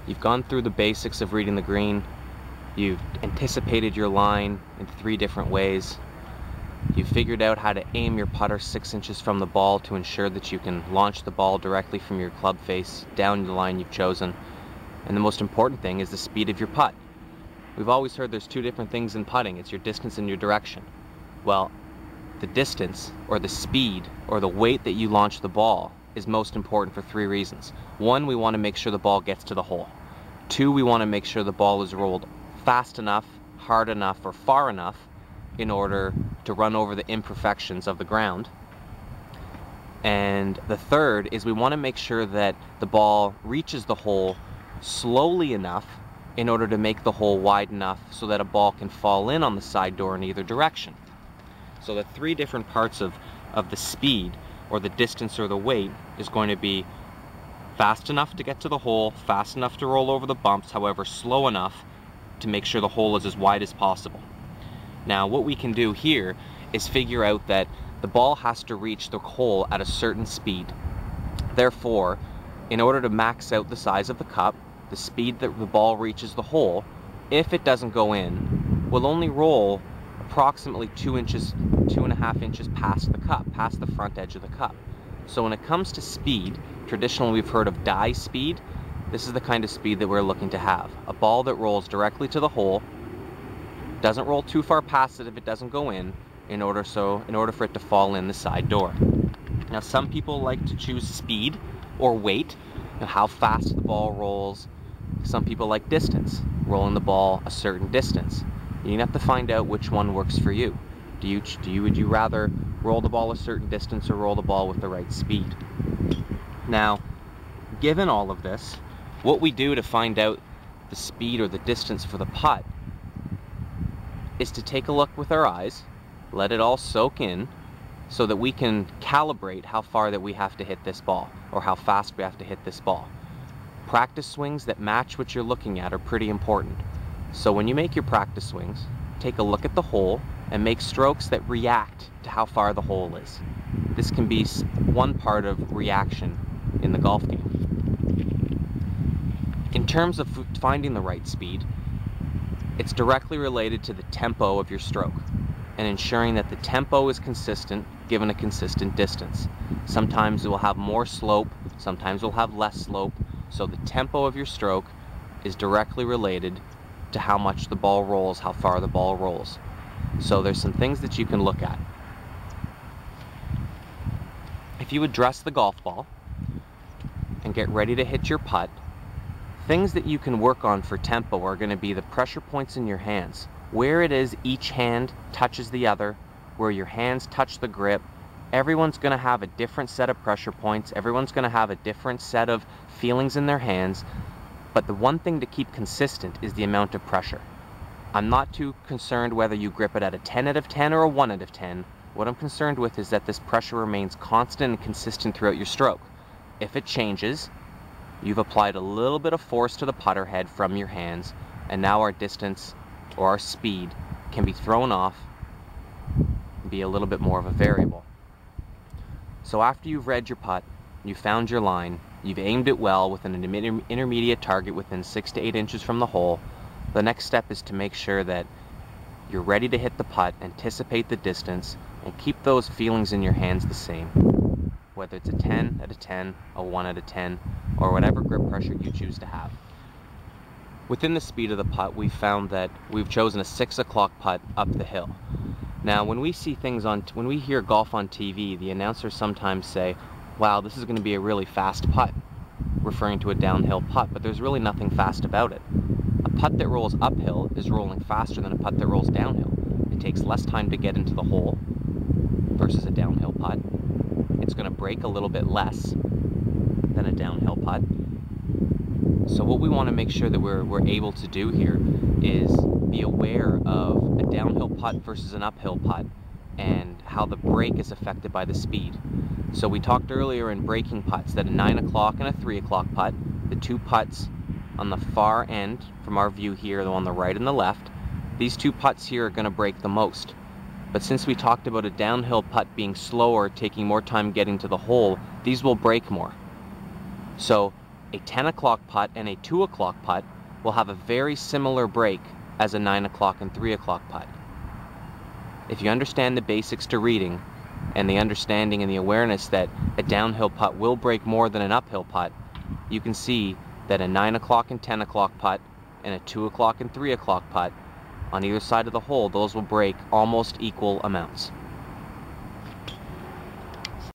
You've gone through the basics of reading the green. You've anticipated your line in 3 different ways. You've figured out how to aim your putter 6 inches from the ball to ensure that you can launch the ball directly from your club face down the line you've chosen. And the most important thing is the speed of your putt. We've always heard there's 2 different things in putting. It's your distance and your direction. Well, the distance or the speed or the weight that you launch the ball is most important for 3 reasons. 1, we want to make sure the ball gets to the hole. 2, we want to make sure the ball is rolled fast enough, hard enough, or far enough in order to run over the imperfections of the ground. And the 3rd is we want to make sure that the ball reaches the hole slowly enough in order to make the hole wide enough so that a ball can fall in on the side door in either direction. So the 3 different parts of the speed or the distance or the weight is going to be fast enough to get to the hole, fast enough to roll over the bumps, however slow enough to make sure the hole is as wide as possible. Now what we can do here is figure out that the ball has to reach the hole at a certain speed. Therefore, in order to max out the size of the cup, the speed that the ball reaches the hole, if it doesn't go in, will only roll approximately 2.5 inches past the cup, past the front edge of the cup. So when it comes to speed, traditionally we've heard of die speed. This is the kind of speed that we're looking to have. A ball that rolls directly to the hole, doesn't roll too far past it if it doesn't go in order for it to fall in the side door. Now some people like to choose speed or weight, how fast the ball rolls. Some people like distance, rolling the ball a certain distance. You have to find out which one works for you. Would you rather roll the ball a certain distance or roll the ball with the right speed? Now, given all of this, what we do to find out the speed or the distance for the putt is to take a look with our eyes, let it all soak in, so that we can calibrate how far that we have to hit this ball or how fast we have to hit this ball. Practice swings that match what you're looking at are pretty important. So when you make your practice swings, take a look at the hole and make strokes that react to how far the hole is. This can be one part of reaction in the golf game. In terms of finding the right speed, it's directly related to the tempo of your stroke and ensuring that the tempo is consistent given a consistent distance. Sometimes it will have more slope, sometimes it will have less slope, so the tempo of your stroke is directly related to how much the ball rolls, how far the ball rolls. So there's some things that you can look at. If you address the golf ball and get ready to hit your putt, things that you can work on for tempo are going to be the pressure points in your hands. Where it is each hand touches the other, where your hands touch the grip. Everyone's going to have a different set of pressure points. Everyone's going to have a different set of feelings in their hands. But the one thing to keep consistent is the amount of pressure. I'm not too concerned whether you grip it at a 10 out of 10 or a 1 out of 10. What I'm concerned with is that this pressure remains constant and consistent throughout your stroke. If it changes, you've applied a little bit of force to the putter head from your hands, and now our distance or our speed can be thrown off and be a little bit more of a variable. So after you've read your putt, you found your line, you've aimed it well with an intermediate target within 6 to 8 inches from the hole, the next step is to make sure that you're ready to hit the putt, anticipate the distance, and keep those feelings in your hands the same. Whether it's a 10 out of 10, a 1 out of 10, or whatever grip pressure you choose to have. Within the speed of the putt, we've found that we've chosen a 6 o'clock putt up the hill. Now, when we hear golf on TV, the announcers sometimes say, wow, this is going to be a really fast putt, referring to a downhill putt, but there's really nothing fast about it. A putt that rolls uphill is rolling faster than a putt that rolls downhill. It takes less time to get into the hole versus a downhill putt. It's going to break a little bit less than a downhill putt. So what we want to make sure that we're able to do here is be aware of a downhill putt versus an uphill putt and how the break is affected by the speed. So we talked earlier in breaking putts that a 9 o'clock and a 3 o'clock putt, the 2 putts on the far end from our view here, on the right and the left, these 2 putts here are going to break the most. But since we talked about a downhill putt being slower, taking more time getting to the hole, these will break more. So a 10 o'clock putt and a 2 o'clock putt will have a very similar break as a 9 o'clock and 3 o'clock putt. If you understand the basics to reading and the understanding and the awareness that a downhill putt will break more than an uphill putt, you can see that a 9 o'clock and 10 o'clock putt and a 2 o'clock and 3 o'clock putt on either side of the hole, those will break almost equal amounts.